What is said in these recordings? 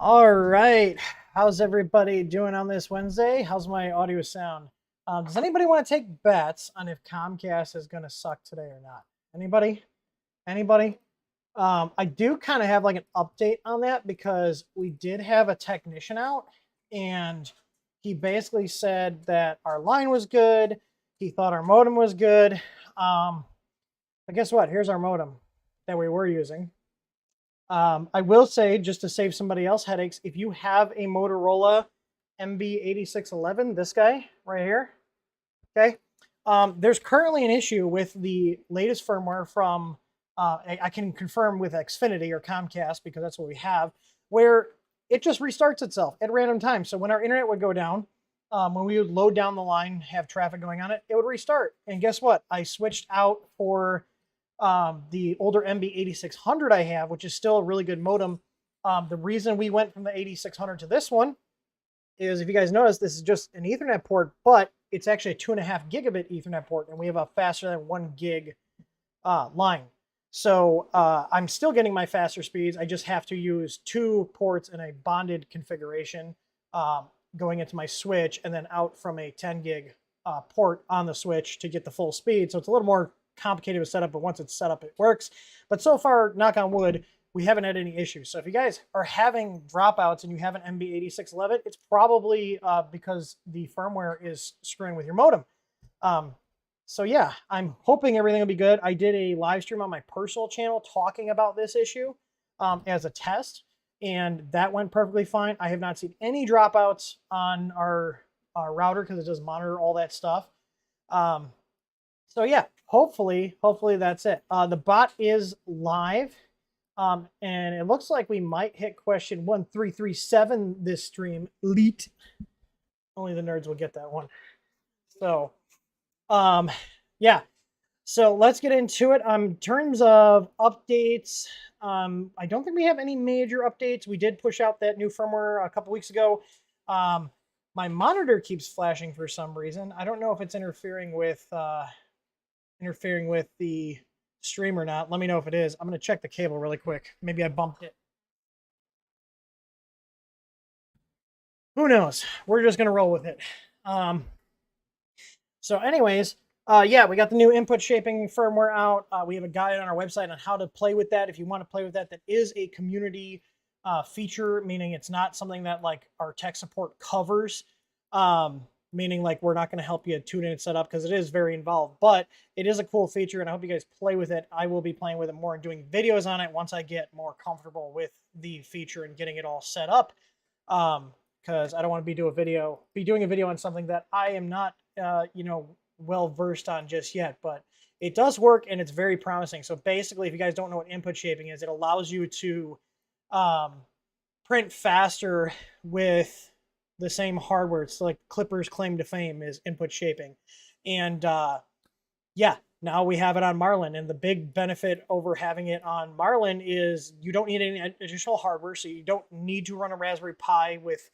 All right, how's everybody doing on this Wednesday? How's my audio sound? Does anybody want to take bets on if Comcast is going to suck today or not? Anybody? Anybody? I do kind of have like an update on that because we did have a technician out and he basically said that our line was good. He thought our modem was good. But guess what? Here's our modem that we were using. I will say, just to save somebody else headaches, if you have a Motorola MB8611, this guy right here, okay, there's currently an issue with the latest firmware from, I can confirm with Xfinity or Comcast because that's what we have, where it just restarts itself at random times. So when our internet would go down, when we would load down the line, have traffic going on it, it would restart. And guess what? I switched out for the older MB8600 I have, which is still a really good modem. The reason we went from the 8600 to this one is, if you guys notice, this is just an Ethernet port, but it's actually a 2.5 gigabit Ethernet port, and we have a faster than 1 gig line. So I'm still getting my faster speeds. I just have to use 2 ports in a bonded configuration going into my switch and then out from a 10 gig port on the switch to get the full speed. So it's a little more complicated to set up, but once it's set up, it works. But so far, knock on wood, we haven't had any issues. So if you guys are having dropouts and you have an MB8611, it's probably because the firmware is screwing with your modem. So yeah, I'm hoping everything will be good. I did a live stream on my personal channel talking about this issue as a test, and that went perfectly fine. I have not seen any dropouts on our router because it does monitor all that stuff. So yeah, hopefully that's it. The bot is live, and it looks like we might hit question 1337 this stream. Leet. Only the nerds will get that one. So, yeah. So let's get into it. In terms of updates, I don't think we have any major updates. We did push out that new firmware a couple weeks ago. My monitor keeps flashing for some reason. I don't know if it's interfering with the stream or not. Let me know if it is. I'm going to check the cable really quick. Maybe I bumped it. Who knows? We're just going to roll with it. So anyways, yeah, we got the new input shaping firmware out. We have a guide on our website on how to play with that. If you want to play with that, that is a community feature, meaning it's not something that like our tech support covers. meaning like we're not going to help you tune in and set up because it is very involved, but it is a cool feature and I hope you guys play with it. I will be playing with it more and doing videos on it once I get more comfortable with the feature and getting it all set up. Because I don't want to be doing a video on something that I am not, well versed on just yet, but it does work and it's very promising. So basically, if you guys don't know what input shaping is, it allows you to print faster with the same hardware. It's like Clipper's claim to fame is input shaping. And yeah, now we have it on Marlin. And the big benefit over having it on Marlin is you don't need any additional hardware. So you don't need to run a Raspberry Pi with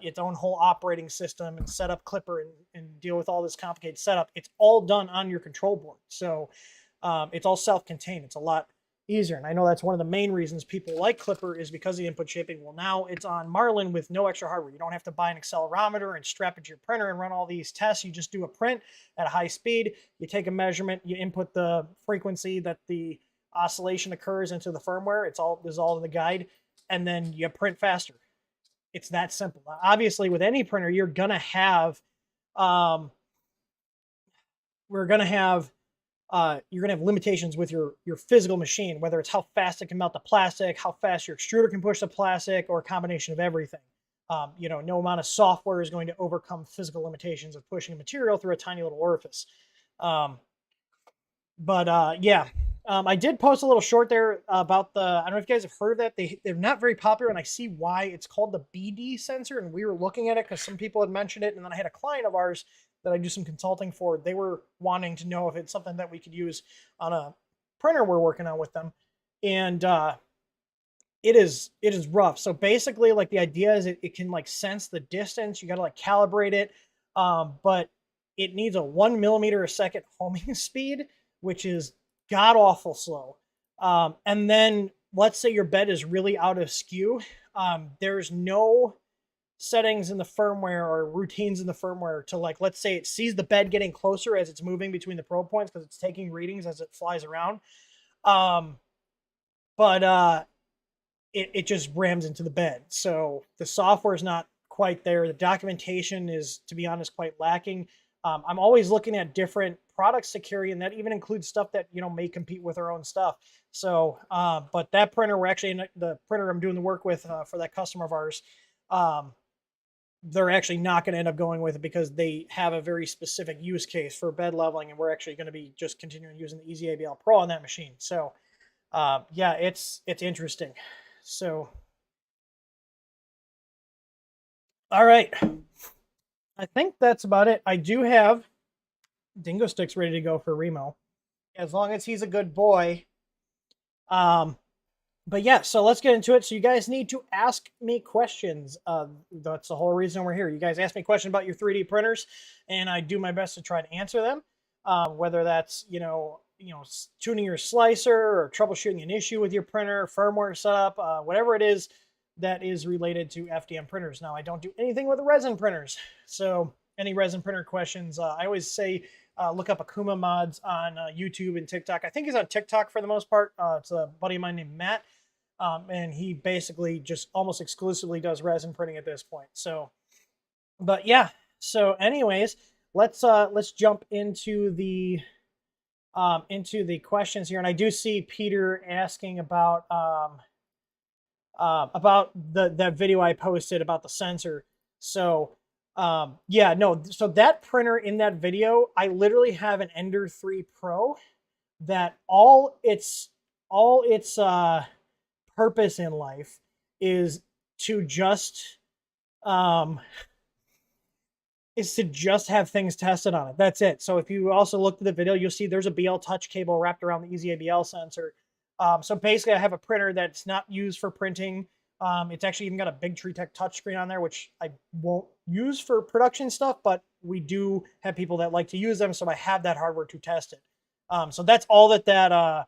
its own whole operating system and set up Clipper and deal with all this complicated setup. It's all done on your control board. So it's all self-contained. It's a lot easier. And I know that's one of the main reasons people like Clipper is because of the input shaping. Well, now it's on Marlin with no extra hardware. You don't have to buy an accelerometer and strap it to your printer and run all these tests. You just do a print at a high speed. You take a measurement. You input the frequency that the oscillation occurs into the firmware. This is all in the guide. And then you print faster. It's that simple. Obviously, with any printer, you're going to have limitations with your physical machine, whether it's how fast it can melt the plastic, how fast your extruder can push the plastic, or a combination of everything. No amount of software is going to overcome physical limitations of pushing material through a tiny little orifice. I did post a little short there about I don't know if you guys have heard of that. They're not very popular, and I see why. It's called the BD sensor, and we were looking at it because some people had mentioned it, and then I had a client of ours that I do some consulting for. They were wanting to know if it's something that we could use on a printer we're working on with them. And it is rough. So basically, like, the idea is it can like sense the distance. You got to like calibrate it. But it needs a 1 millimeter a second homing speed, which is god awful slow. And then let's say your bed is really out of skew. There's no settings in the firmware or routines in the firmware to, like, let's say it sees the bed getting closer as it's moving between the probe points because it's taking readings as it flies around. It just rams into the bed. So the software is not quite there. The documentation is, to be honest, quite lacking. I'm always looking at different products to carry, and that even includes stuff that, may compete with our own stuff. So, but that printer, the printer I'm doing the work with for that customer of ours, they're actually not going to end up going with it because they have a very specific use case for bed leveling, and we're actually going to be just continuing using the Easy ABL Pro on that machine. So, yeah, it's interesting. So, all right. I think that's about it. I do have Dingo Sticks ready to go for Remo, as long as he's a good boy. But yeah, so let's get into it. So you guys need to ask me questions. That's the whole reason we're here. You guys ask me questions about your 3D printers, and I do my best to try to answer them. Whether that's tuning your slicer or troubleshooting an issue with your printer, firmware setup, whatever it is that is related to FDM printers. Now, I don't do anything with resin printers, so any resin printer questions, I always say look up Akuma Mods on YouTube and TikTok. I think he's on TikTok for the most part. It's a buddy of mine named Matt, and he basically just almost exclusively does resin printing at this point. So, but yeah. So, anyways, let's jump into the questions here, and I do see Peter asking about that video I posted about the sensor. So yeah, no, so that printer in that video, I literally have an Ender 3 Pro that all its purpose in life is to just have things tested on it. That's it. So if you also look at the video, you'll see there's a BL Touch cable wrapped around the Easy ABL sensor. So basically, I have a printer that's not used for printing. It's actually even got a big TreeTech touchscreen on there, which I won't use for production stuff, but we do have people that like to use them, so I have that hardware to test it. So that's all that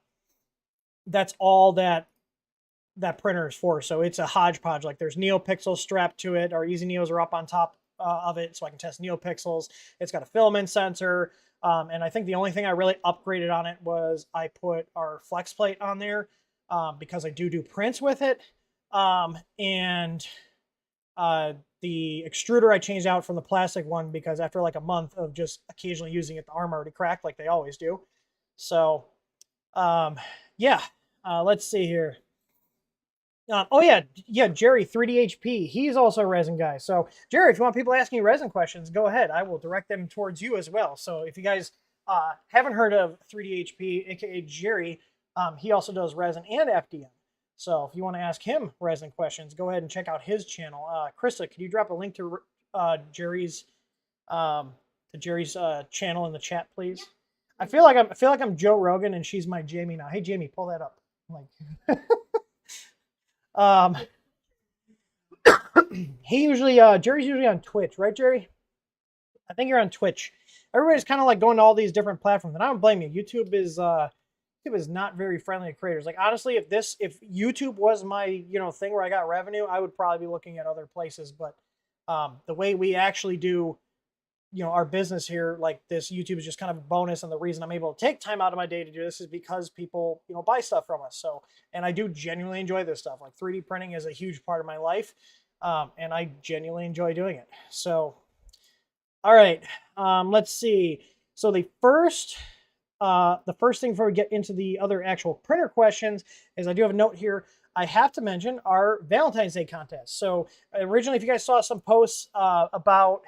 printer is for. So it's a hodgepodge. Like, there's NeoPixels strapped to it. Our Easy Neos are up on top of it, so I can test NeoPixels. It's got a filament sensor. And I think the only thing I really upgraded on it was I put our flex plate on there because I do prints with it. the extruder I changed out from the plastic one because after like a month of just occasionally using it, the arm already cracked like they always do. So, yeah, let's see here. Oh yeah, Jerry 3DHP. He's also a resin guy. So Jerry, if you want people asking you resin questions, go ahead. I will direct them towards you as well. So if you guys haven't heard of 3DHP, aka Jerry, he also does resin and FDM. So if you want to ask him resin questions, go ahead and check out his channel. Krista, could you drop a link to Jerry's channel in the chat, please? I feel like I'm Joe Rogan and she's my Jamie now. Hey Jamie, pull that up. Like. Jerry's usually on Twitch, right, Jerry? I think you're on Twitch. Everybody's kind of like going to all these different platforms, and I don't blame you. YouTube is not very friendly to creators. Like honestly, if YouTube was my thing where I got revenue, I would probably be looking at other places. But the way we actually do our business here, like this, YouTube is just kind of a bonus, and the reason I'm able to take time out of my day to do this is because people buy stuff from us. So, and I do genuinely enjoy this stuff. Like 3D printing is a huge part of my life, and I genuinely enjoy doing it. So, all right, let's see. So the first thing before we get into the other actual printer questions is I do have a note here. I have to mention our Valentine's Day contest. So originally, if you guys saw some posts about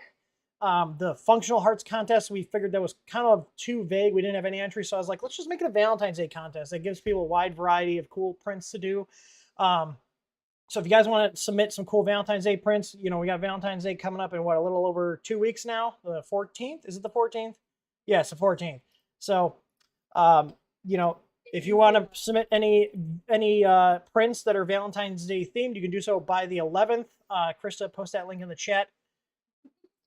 the functional hearts contest, we figured that was kind of too vague. We didn't have any entries, so I was like, let's just make it a Valentine's Day contest that gives people a wide variety of cool prints to do. So if you guys want to submit some cool Valentine's Day prints, we got Valentine's Day coming up in what, a little over 2 weeks now, the 14th. Is it the 14th? Yes, the 14th. So, if you want to submit any prints that are Valentine's Day themed, you can do so by the 11th. Krista, post that link in the chat.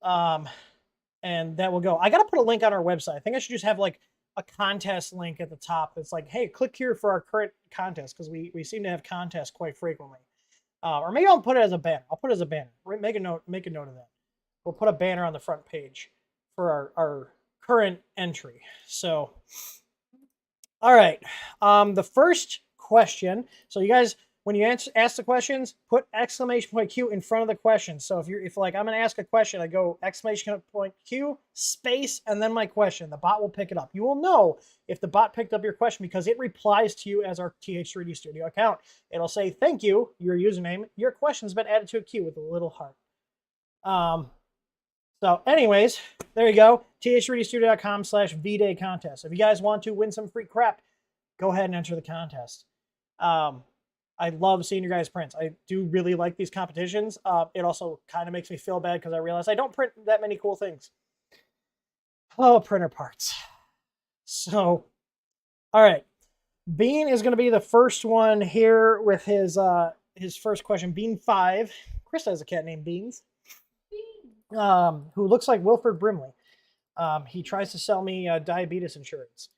And that will go. I got to put a link on our website. I think I should just have like a contest link at the top. That's like, hey, click here for our current contest. Cause we seem to have contests quite frequently. Or maybe I'll put it as a banner. I'll put it as a banner. Make a note of that. We'll put a banner on the front page for our current entry. So, all right. The first question. So you guys, when you ask the questions, put exclamation point Q in front of the question. So if like I'm going to ask a question, I go exclamation point Q space and then my question. The bot will pick it up. You will know if the bot picked up your question because it replies to you as our TH3D Studio account. It'll say, thank you, your username. Your question's been added to a queue with a little heart. So anyways, there you go. th3dstudio.com/vday contest. If you guys want to win some free crap, go ahead and enter the contest. I love seeing your guys' prints. I do really like these competitions. It also kind of makes me feel bad because I realize I don't print that many cool things. Oh, printer parts. So, all right. Bean is going to be the first one here with his first question. Bean 5. Krista has a cat named Beans. Who looks like Wilford Brimley. He tries to sell me diabetes insurance.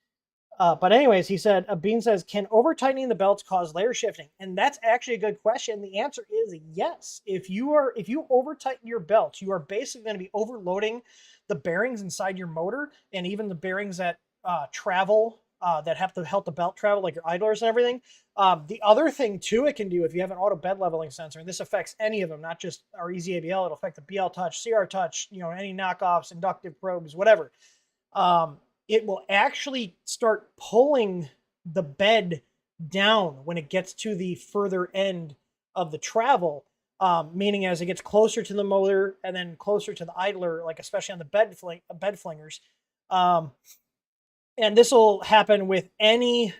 But anyways, he said, Bean says, can over-tightening the belts cause layer shifting? And that's actually a good question. The answer is yes. If you over-tighten your belts, you are basically going to be overloading the bearings inside your motor and even the bearings that travel, that have to help the belt travel, like your idlers and everything. The other thing, too, it can do, if you have an auto bed leveling sensor, and this affects any of them, not just our Easy ABL, it'll affect the BL Touch, CR Touch, any knockoffs, inductive probes, whatever. It will actually start pulling the bed down when it gets to the further end of the travel, meaning as it gets closer to the motor and then closer to the idler, like especially on the bed flingers. And this will happen with any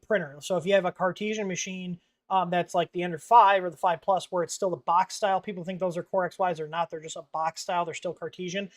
printer. So if you have a Cartesian machine that's like the Ender 5 or the 5 Plus, where it's still the box style, people think those are Core XYs. They're not. They're just a box style. They're still Cartesian.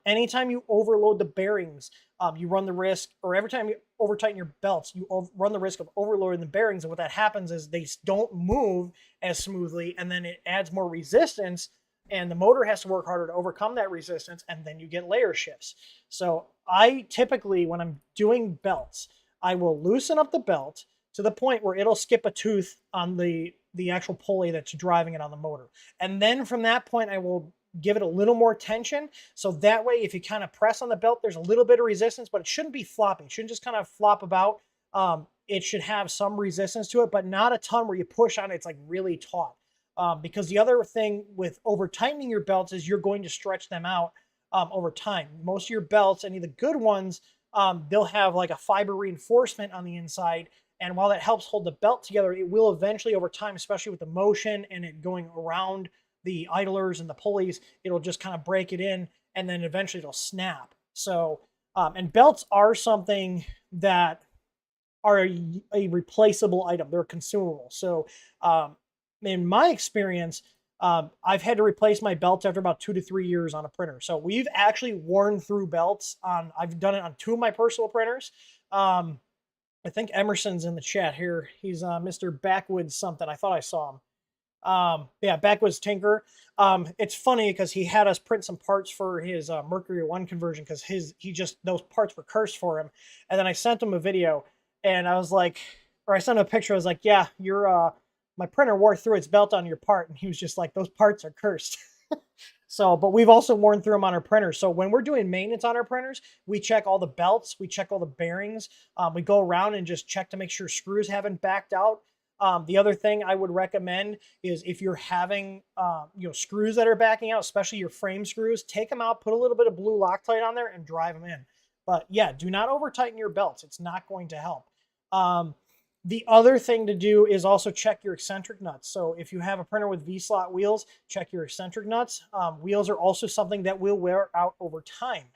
Anytime you overload the bearings, you run the risk, or every time you over tighten your belts, you run the risk of overloading the bearings. And what that happens is they don't move as smoothly, and then it adds more resistance, and the motor has to work harder to overcome that resistance, and then you get layer shifts. So I typically, when I'm doing belts, I will loosen up the belt to the point where it'll skip a tooth on the actual pulley that's driving it on the motor. And then from that point, I will give it a little more tension. So that way, if you kind of press on the belt, there's a little bit of resistance, but it shouldn't be flopping. It shouldn't just kind of flop about. It should have some resistance to it, but not a ton where you push on it. It's like really taut. because the other thing with over tightening your belts is you're going to stretch them out over time. Most of your belts, any of the good ones, they'll have like a fiber reinforcement on the inside. And while that helps hold the belt together, it will eventually over time, especially with the motion and it going around the idlers and the pulleys, it'll just kind of break it in and then eventually it'll snap. So, and belts are something that are a replaceable item. They're consumable. So, in my experience, I've had to replace my belts after about 2 to 3 years on a printer. So we've actually worn through belts on, I've done it on 2 of my personal printers. I think Emerson's in the chat here. He's Mr. Backwoods something. I thought I saw him. Yeah, Backwoods Tinker. It's funny because he had us print some parts for his Mercury 1 conversion because those parts were cursed for him. And then I sent him a video and I was like, or I sent him a picture. I was like, yeah, my printer wore through its belt on your part. And he was just like, those parts are cursed. So, but we've also worn through them on our printers. So when we're doing maintenance on our printers, we check all the belts, we check all the bearings. We go around and just check to make sure screws haven't backed out. The other thing I would recommend is if you're having screws that are backing out, especially your frame screws, take them out, put a little bit of blue Loctite on there and drive them in. But yeah, do not over tighten your belts. It's not going to help. The other thing to do is also check your eccentric nuts. So if you have a printer with V-slot wheels, check your eccentric nuts. Wheels are also something that will wear out over time.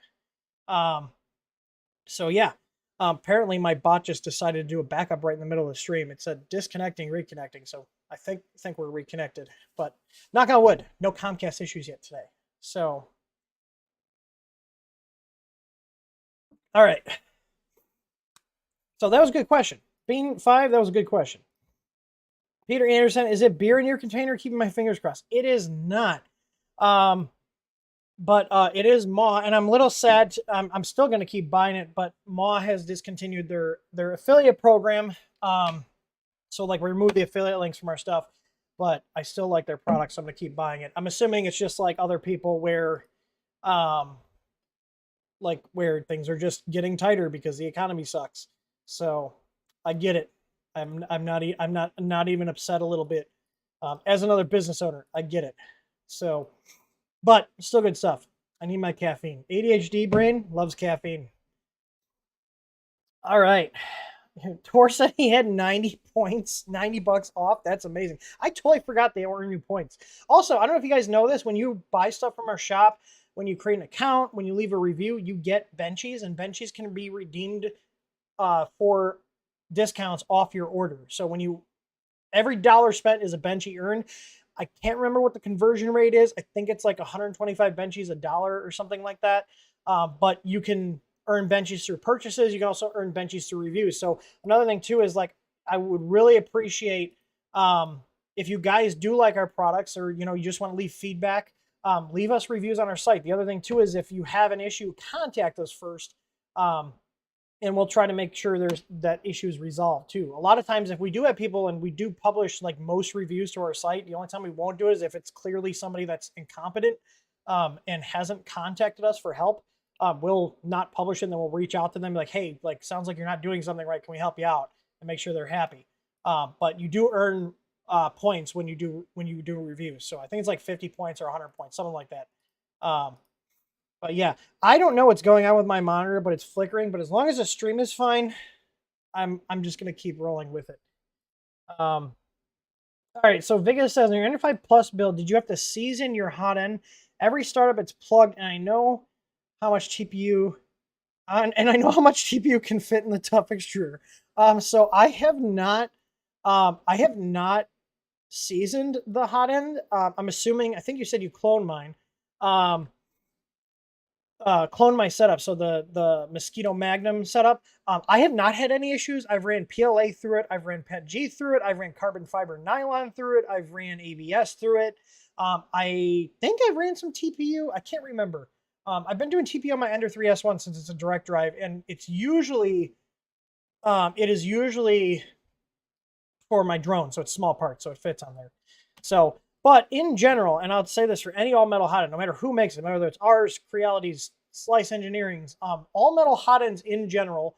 So yeah, apparently my bot just decided to do a backup right in the middle of the stream. It said disconnecting, reconnecting. So I think we're reconnected, but knock on wood, no Comcast issues yet today. So, all right. So that was a good question. Bean 5, that was a good question. Peter Anderson, is it beer in your container? Keeping my fingers crossed. It is not. But it is Maw, and I'm a little sad. I'm still going to keep buying it, but Maw has discontinued their affiliate program. So like we removed the affiliate links from our stuff, but I still like their product, so I'm going to keep buying it. I'm assuming it's just like other people where things are just getting tighter because the economy sucks. So I get it. I'm not even upset a little bit. As another business owner, I get it. So, but still good stuff. I need my caffeine. ADHD brain loves caffeine. All right. Tor said he had 90 points, $90 off. That's amazing. I totally forgot they were new points. Also, I don't know if you guys know this. When you buy stuff from our shop, when you create an account, when you leave a review, you get benchies, and benchies can be redeemed for discounts off your order. So when every dollar spent is a benchy earned. I can't remember what the conversion rate is. I think it's like 125 benchies a dollar or something like that. But you can earn benchies through purchases. You can also earn benchies through reviews. So another thing too is like, I would really appreciate if you guys do like our products, or you just want to leave feedback, leave us reviews on our site. The other thing too is if you have an issue, contact us first. And we'll try to make sure that issue is resolved too. A lot of times if we do have people and we do publish like most reviews to our site, the only time we won't do it is if it's clearly somebody that's incompetent and hasn't contacted us for help. We'll not publish it, and then we'll reach out to them like, hey, like sounds like you're not doing something right. Can we help you out? And make sure they're happy. But you do earn points when you do reviews. So I think it's like 50 points or 100 points, something like that. But yeah, I don't know what's going on with my monitor, but it's flickering. But as long as the stream is fine, I'm just gonna keep rolling with it. All right. So Viga says, in your N5 Plus build, did you have to season your hot end? Every startup it's plugged, and I know how much TPU, and I know how much TPU can fit in the tough extruder. So I have not seasoned the hot end. I'm assuming. I think you said you cloned mine. Clone my setup, so the Mosquito Magnum setup. I have not had any issues. I've ran PLA through it. I've ran PETG through it. I've ran carbon fiber nylon through it. I've ran ABS through it. I think I ran some TPU. I can't remember. I've been doing TPU on my Ender 3S1 since it's a direct drive, and it is usually for my drone, so it's small parts, so it fits on there. So. But in general, and I'll say this for any all metal hot end, no matter who makes it, whether it's ours, Creality's, Slice Engineering's, all metal hot ends in general,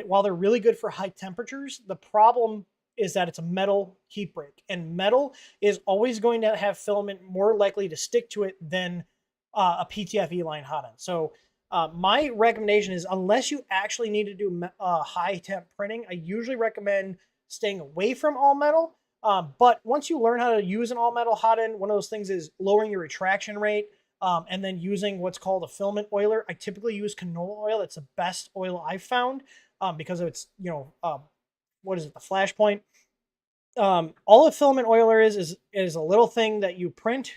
while they're really good for high temperatures, the problem is that it's a metal heat break, and metal is always going to have filament more likely to stick to it than a PTFE line hot end. So my recommendation is, unless you actually need to do high temp printing, I usually recommend staying away from all metal. But once you learn how to use an all metal hot end, one of those things is lowering your retraction rate, and then using what's called a filament oiler. I typically use canola oil. It's the best oil I've found, because of its, what is it, the flashpoint. All a filament oiler is a little thing that you print.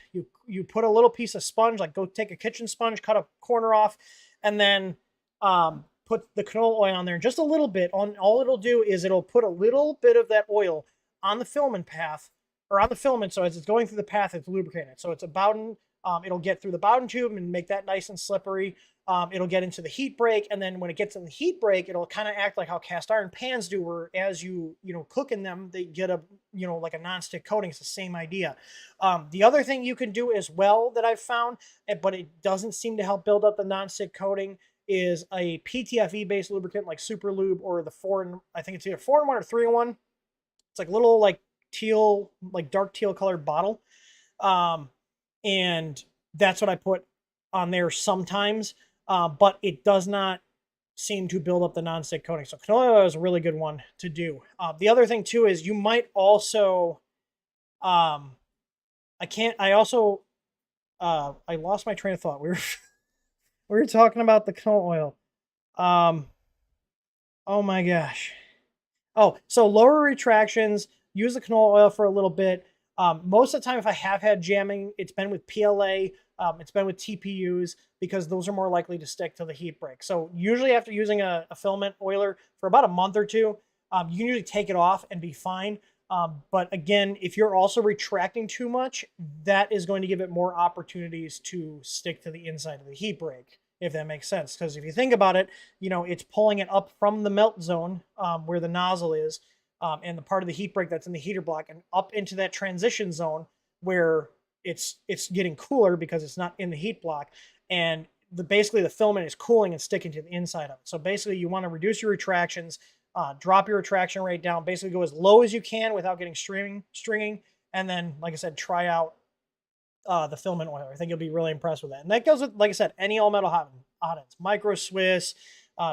You put a little piece of sponge, like go take a kitchen sponge, cut a corner off, and then put the canola oil on there just a little bit. All it'll do is it'll put a little bit of that oil on the filament path, or on the filament, so as it's going through the path, it's lubricating it. So it's about it'll get through the Bowden tube and make that nice and slippery. It'll get into the heat break, and then when it gets in the heat break, it'll kind of act like how cast iron pans do, where as you cook in them, they get a like a non-stick coating. It's the same idea. The other thing you can do as well that I've found, but it doesn't seem to help build up the non-stick coating, is a PTFE based lubricant like Super Lube, or the I think it's either 4-in-1 or 3-in-1. It's like a little like teal, like dark teal colored bottle. And that's what I put on there sometimes. But it does not seem to build up the non-stick coating. So canola oil is a really good one to do. The other thing too is you might also, I lost my train of thought. We were talking about the canola oil. Oh my gosh. Oh, so lower retractions, use the canola oil for a little bit. Most of the time, if I have had jamming, it's been with PLA, it's been with TPUs, because those are more likely to stick to the heat break. So usually after using a filament oiler for about a month or two, you can usually take it off and be fine. But again, if you're also retracting too much, that is going to give it more opportunities to stick to the inside of the heat break, if that makes sense. Because if you think about it, it's pulling it up from the melt zone, where the nozzle is, and the part of the heat break that's in the heater block, and up into that transition zone where it's getting cooler because it's not in the heat block, and basically the filament is cooling and sticking to the inside of it. So basically you want to reduce your retractions, drop your retraction rate down, basically go as low as you can without getting stringing, and then, like I said, try out the filament oil. I think you'll be really impressed with that. And that goes with, like I said, any all metal hot ends, Micro Swiss,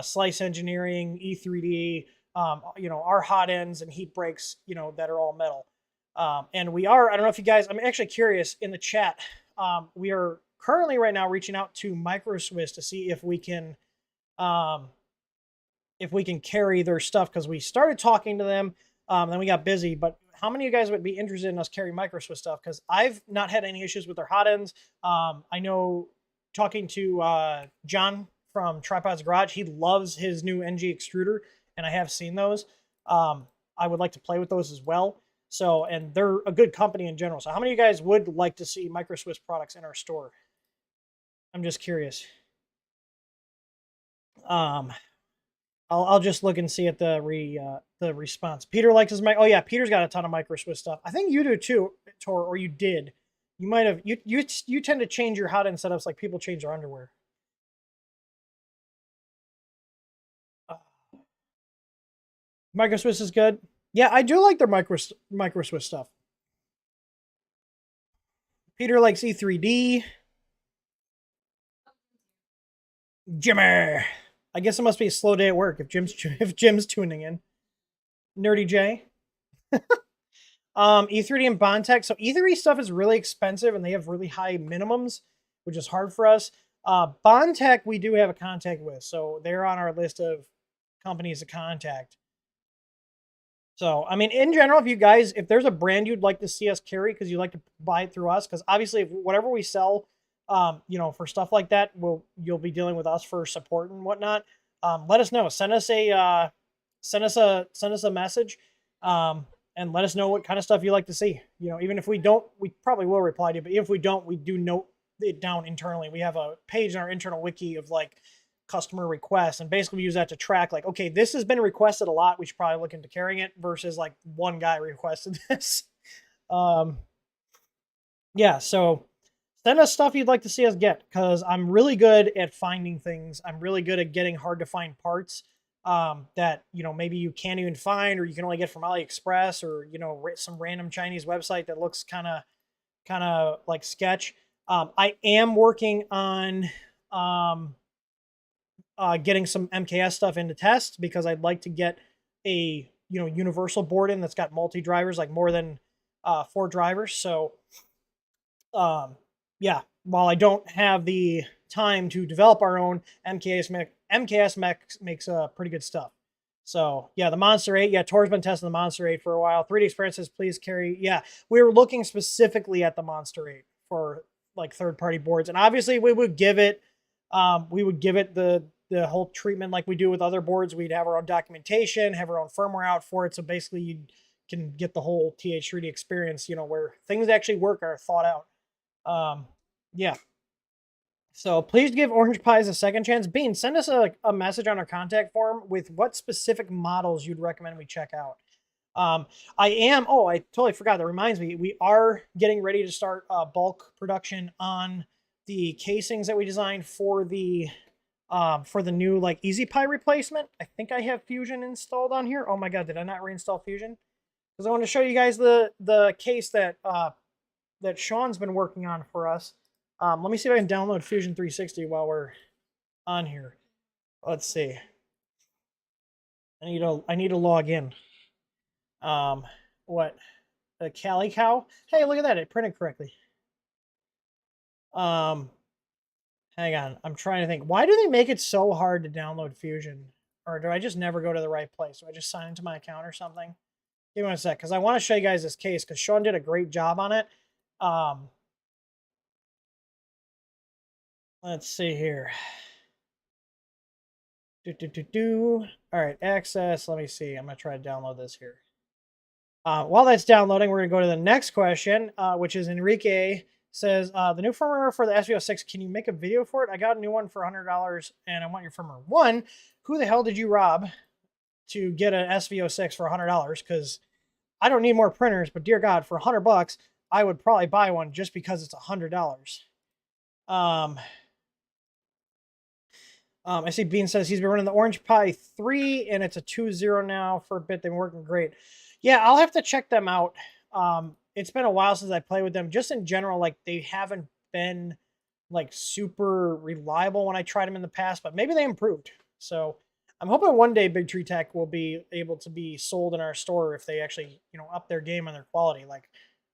Slice Engineering, E3D, our hot ends and heat breaks, that are all metal. And we are, I don't know if you guys, I'm actually curious in the chat. We are currently right now reaching out to Micro Swiss to see if we can carry their stuff, because we started talking to them, then we got busy. But how many of you guys would be interested in us carrying Micro Swiss stuff? Because I've not had any issues with their hot ends. I know, talking to John from Tripod's Garage, he loves his new NG extruder, and I have seen those. I would like to play with those as well. So, and they're a good company in general. So how many of you guys would like to see Micro Swiss products in our store? I'm just curious. I'll just look and see at the response. Peter likes his mic. Oh yeah, Peter's got a ton of Micro Swiss stuff. I think you do too, Tor, or you did. You might have. You tend to change your hot end setups like people change their underwear. Micro Swiss is good. Yeah, I do like their Micro Swiss stuff. Peter likes E3D. Jimmer. I guess it must be a slow day at work if Jim's tuning in. Nerdy J. E3D and Bondtech. So E3D stuff is really expensive, and they have really high minimums, which is hard for us. Bondtech we do have a contact with, so they're on our list of companies to contact. So, I mean, in general, if there's a brand you'd like to see us carry because you like to buy it through us, because obviously whatever we sell, for stuff like that, you'll be dealing with us for support and whatnot. Let us know. Send us a message, and let us know what kind of stuff you like to see. Even if we don't, we probably will reply to you. But if we don't, we do note it down internally. We have a page in our internal wiki of like customer requests, and basically we use that to track, like, okay, this has been requested a lot, we should probably look into carrying it, versus like one guy requested this. Yeah, so send us stuff you'd like to see us get, because I'm really good at finding things. I'm really good at getting hard to find parts. that, maybe you can't even find, or you can only get from AliExpress, or, some random Chinese website that looks kind of like sketch. I am working on getting some MKS stuff into test, because I'd like to get a universal board in that's got multi drivers, like more than 4 drivers. So yeah, while I don't have the time to develop our own MKS makes pretty good stuff. So yeah, the Monster 8. Yeah, Tor's been testing the Monster 8 for a while. 3D Experiences, please carry. Yeah, we were looking specifically at the Monster 8 for like third-party boards, and obviously we would give it the whole treatment like we do with other boards. We'd have our own documentation, have our own firmware out for it. So basically, you can get the whole TH3D experience, where things actually work, are thought out. Yeah. So please give Orange Pies a second chance. Bean, send us a message on our contact form with what specific models you'd recommend we check out. I totally forgot. That reminds me, we are getting ready to start bulk production on the casings that we designed for the new like Easy Pie replacement. I think I have Fusion installed on here. Oh my god, did I not reinstall Fusion? Because I want to show you guys the case that Sean's been working on for us. Let me see if I can download Fusion 360 while we're on here. Let's see. I need to log in. What? The Cali Cow? Hey, look at that! It printed correctly. Hang on. I'm trying to think. Why do they make it so hard to download Fusion? Or do I just never go to the right place? Do I just sign into my account or something? Give me one sec, because I want to show you guys this case, because Sean did a great job on it. Let's see here. All right, access. Let me see. I'm going to try to download this here. While that's downloading, we're going to go to the next question, which is Enrique says, the new firmware for the SV06, can you make a video for it? I got a new one for $100, and I want your firmware. One, who the hell did you rob to get an SV06 for $100? Because I don't need more printers, but dear God, for $100, I would probably buy one just because it's $100. I see Bean says he's been running the Orange Pi 3, and it's a 2.0 now for a bit. They've been working great. Yeah, I'll have to check them out. It's been a while since I played with them. Just in general, like, they haven't been like super reliable when I tried them in the past, but maybe they improved. So I'm hoping one day Big Tree Tech will be able to be sold in our store if they actually, up their game and their quality. Like,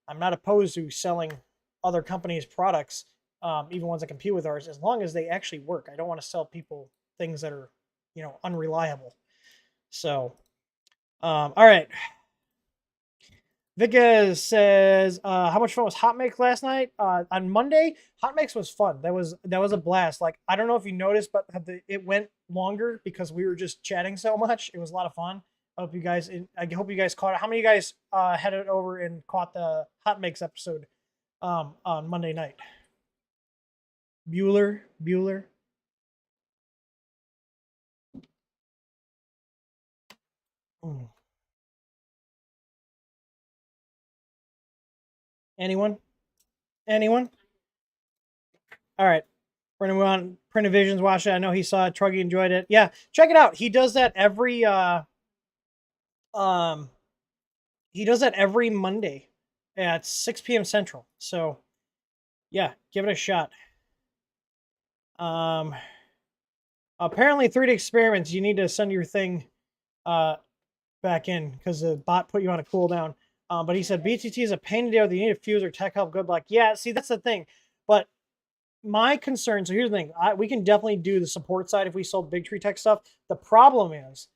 I'm not opposed to selling other companies' products, even ones that compete with ours, as long as they actually work. I don't want to sell people things that are, unreliable. So, all right. Vickers says, how much fun was Hot Mix last night? On Monday, Hot Mix was fun. That was a blast. Like, I don't know if you noticed, but it went longer because we were just chatting so much. It was a lot of fun. I hope you guys caught it. How many of you guys headed over and caught the Hot Mix episode on Monday night? Bueller. Anyone? All right. We're gonna move on. Printavision's watched it. I know he saw it. Truggy enjoyed it. Yeah, check it out. He does that every Monday at 6 p.m. Central. So yeah, give it a shot. Apparently 3D experiments, you need to send your thing back in because the bot put you on a cooldown. But he said BTT is a pain to deal with. You need a fuse or tech help. Good luck. Yeah, see, that's the thing. But my concern, so here's the thing. We can definitely do the support side if we sold Big Tree Tech stuff. The problem is,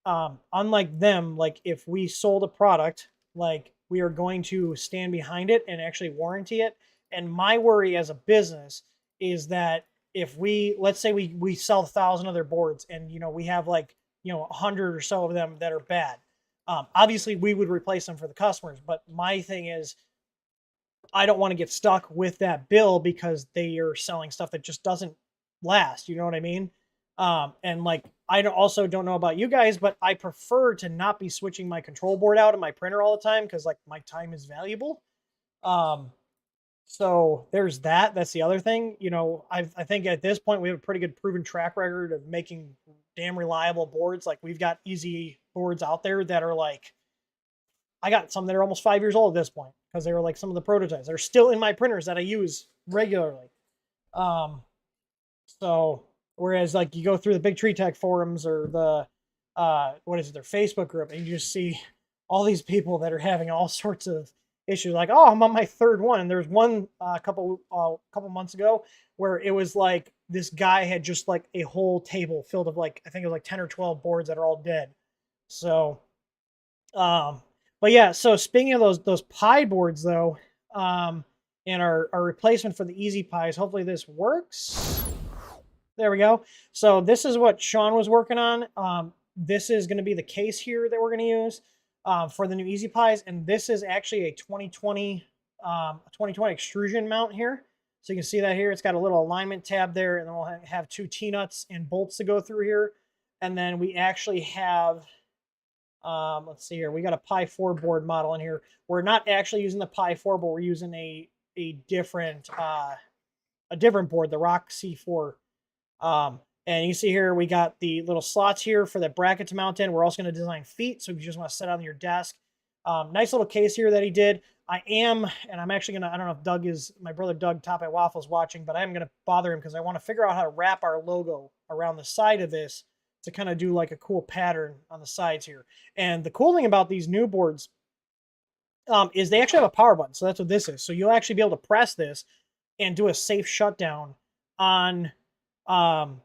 unlike them, like, if we sold a product, like, we are going to stand behind it and actually warranty it. And my worry as a business is that if let's say we sell 1,000 of their boards, and we have like 100 or so of them that are bad. Obviously, we would replace them for the customers. But my thing is, I don't want to get stuck with that bill because they are selling stuff that just doesn't last. You know what I mean? And like, I also don't know about you guys, but I prefer to not be switching my control board out of my printer all the time because, like, my time is valuable. So there's that. That's the other thing. I think at this point we have a pretty good proven track record of making damn reliable boards. Like we've got easy boards out there that are like, I got some that are almost 5 years old at this point because they were like some of the prototypes. They're still in my printers that I use regularly. Um, so whereas like you go through the Big Tree Tech forums or the what is it, their Facebook group, and you just see all these people that are having all sorts of issues. Like, oh, I'm on my third one, and there's one couple months ago where it was like this guy had just like a whole table filled of like I think it was like 10 or 12 boards that are all dead. So, but yeah. So speaking of those Pi boards though, and our replacement for the Easy Pies, hopefully this works. There we go. So this is what Sean was working on. This is going to be the case here that we're going to use for the new Easy Pies, and this is actually a 2020 extrusion mount here. So you can see that here. It's got a little alignment tab there, and then we'll have two T-nuts and bolts to go through here. And then we actually have, let's see here, we got a Pi 4 board model in here. We're not actually using the Pi 4, but we're using a different board, the Rock C4. And you see here, we got the little slots here for the bracket to mount in. We're also going to design feet, so if you just want to set on your desk. Nice little case here that he did. I'm actually going to, I don't know if my brother Doug, Top at Waffles, watching, but I'm going to bother him because I want to figure out how to wrap our logo around the side of this to kind of do like a cool pattern on the sides here. And the cool thing about these new boards is they actually have a power button. So that's what this is. So you'll actually be able to press this and do a safe shutdown on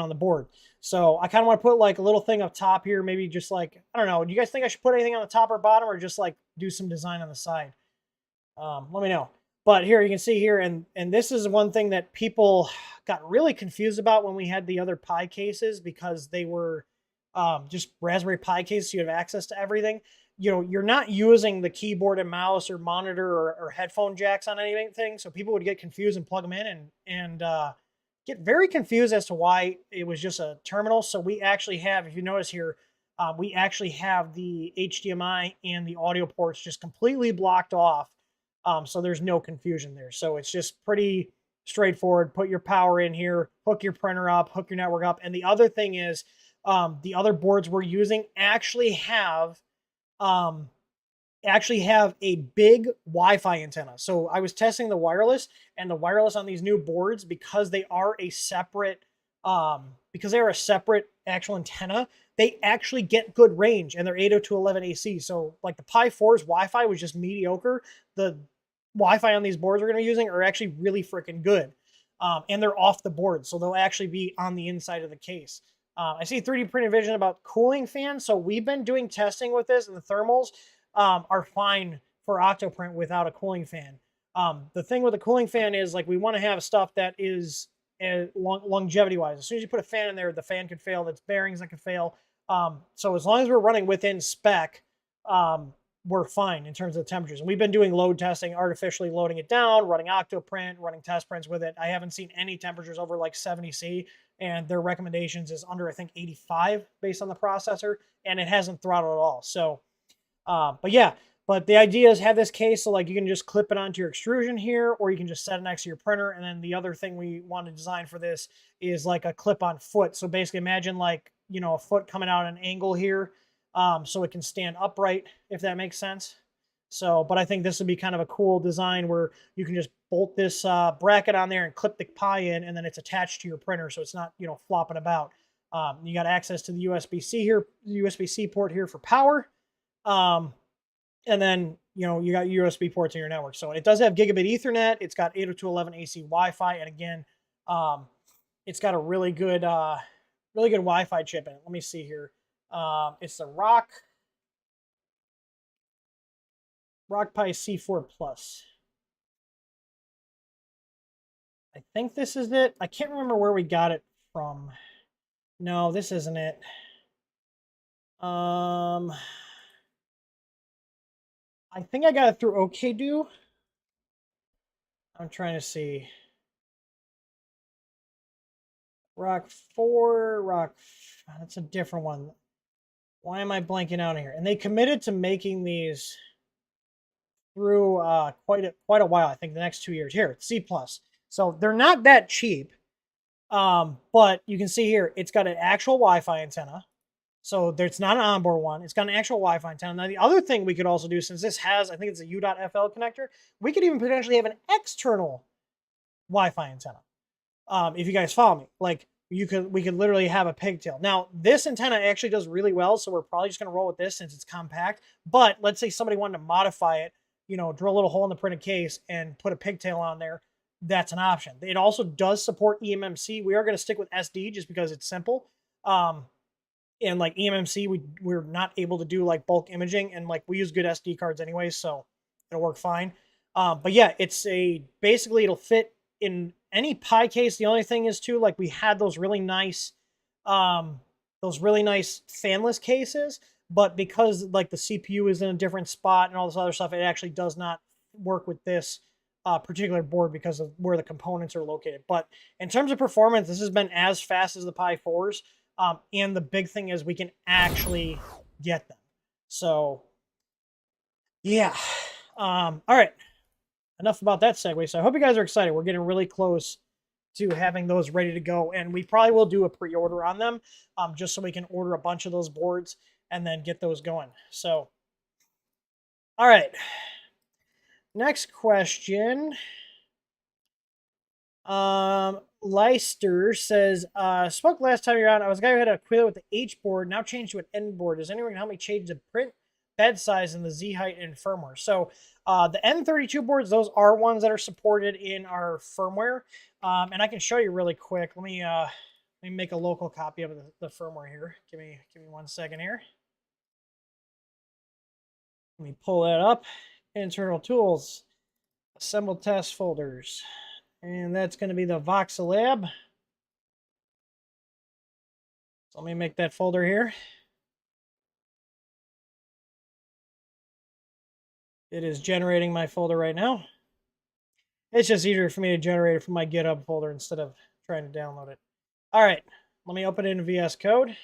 the board. So I kind of want to put like a little thing up top here, maybe just like, I don't know, do you guys think I should put anything on the top or bottom, or just like do some design on the side? Let me know. But here you can see here, and this is one thing that people got really confused about when we had the other Pi cases, because they were just Raspberry Pi cases, so you have access to everything. You know, you're not using the keyboard and mouse or monitor or headphone jacks on anything, so people would get confused and plug them in and get very confused as to why it was just a terminal. So we actually have, if you notice here, we actually have the HDMI and the audio ports just completely blocked off. So there's no confusion there. So it's just pretty straightforward. Put your power in here, hook your printer up, hook your network up. And the other thing is, the other boards we're using actually have a big Wi-Fi antenna. So I was testing the wireless, and the wireless on these new boards, because they are a separate actual antenna, they actually get good range, and they're 802.11 AC. So like the Pi 4's Wi-Fi was just mediocre. The Wi-Fi on these boards we're going to be using are actually really freaking good. And they're off the board, so they'll actually be on the inside of the case. I see 3D Printed Vision about cooling fans. So we've been doing testing with this, and the thermals are fine for Octoprint without a cooling fan. The thing with the cooling fan is, like, we want to have stuff that is longevity-wise. As soon as you put a fan in there, the fan could fail. That's bearings that could fail. So as long as we're running within spec, we're fine in terms of the temperatures. And we've been doing load testing, artificially loading it down, running Octoprint, running test prints with it. I haven't seen any temperatures over like 70C, and their recommendations is under, I think, 85 based on the processor, and it hasn't throttled at all. So, but yeah, but the idea is have this case so like you can just clip it onto your extrusion here, or you can just set it next to your printer. And then the other thing we want to design for this is like a clip-on foot. So basically imagine like, you know, a foot coming out at an angle here, so it can stand upright, if that makes sense. So, but I think this would be kind of a cool design where you can just bolt this bracket on there and clip the Pi in, and then it's attached to your printer, so it's not, you know, flopping about. You got access to the USB-C here, USB-C port here for power. And then, you know, you got USB ports in your network. So it does have gigabit Ethernet. It's got 802.11 AC Wi-Fi. And again, it's got a really good Wi-Fi chip in it. Let me see here. It's the Rock Pi C4 Plus. I think this is it. I can't remember where we got it from. No, this isn't it. I think I got it through OKDo. I'm trying to see. Rock 4, that's a different one. Why am I blanking out here? And they committed to making these through quite a while. I think the next 2 years. Here, C+. So they're not that cheap. But you can see here, it's got an actual Wi-Fi antenna. So there's not an onboard one. It's got an actual Wi-Fi antenna. Now, the other thing we could also do, since this has, I think it's a U.FL connector, we could even potentially have an external Wi-Fi antenna. If you guys follow me, like we could literally have a pigtail. Now, this antenna actually does really well, so we're probably just going to roll with this since it's compact. But let's say somebody wanted to modify it, drill a little hole in the printed case and put a pigtail on there. That's an option. It also does support eMMC. We are going to stick with SD just because it's simple. And like eMMC, we're not able to do like bulk imaging, and like we use good SD cards anyway, so it'll work fine. But yeah, basically it'll fit in any Pi case. The only thing is too, like we had those really nice fanless cases, but because like the CPU is in a different spot and all this other stuff, it actually does not work with this particular board because of where the components are located. But in terms of performance, this has been as fast as the Pi 4s. And the big thing is we can actually get them. So, yeah. All right. Enough about that segue. So I hope you guys are excited. We're getting really close to having those ready to go. And we probably will do a pre-order on them just so we can order a bunch of those boards and then get those going. So, all right. Next question. Leister says, spoke last time you're on. I was a guy who had a Aquila with the H board, now changed to an N board. Does anyone help me change the print, bed size, and the Z height and firmware? So the N32 boards, those are ones that are supported in our firmware. And I can show you really quick. Let me make a local copy of the firmware here. Give me 1 second here. Let me pull that up. Internal tools, assemble test folders. And that's going to be the Voxelab. So let me make that folder here. It is generating my folder right now. It's just easier for me to generate it from my GitHub folder instead of trying to download it. All right, let me open it in VS Code.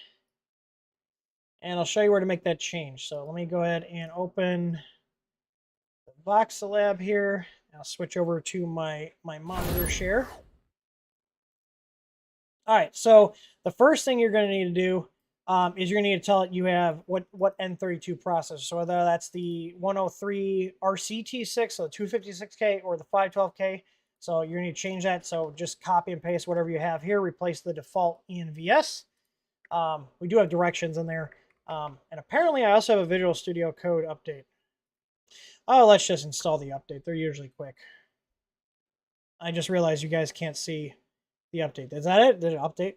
And I'll show you where to make that change. So let me go ahead and open the Voxelab here. I'll switch over to my monitor share. All right, so the first thing you're going to need to do is you're going to need to tell it you have what N32 processor. So whether that's the 103 RCT6, so the 256K, or the 512K. So you're going to need to change that. So just copy and paste whatever you have here. Replace the default ENVS. We do have directions in there. And apparently I also have a Visual Studio Code update. Oh, let's just install the update. They're usually quick. I just realized you guys can't see the update. Is that it? Did it update?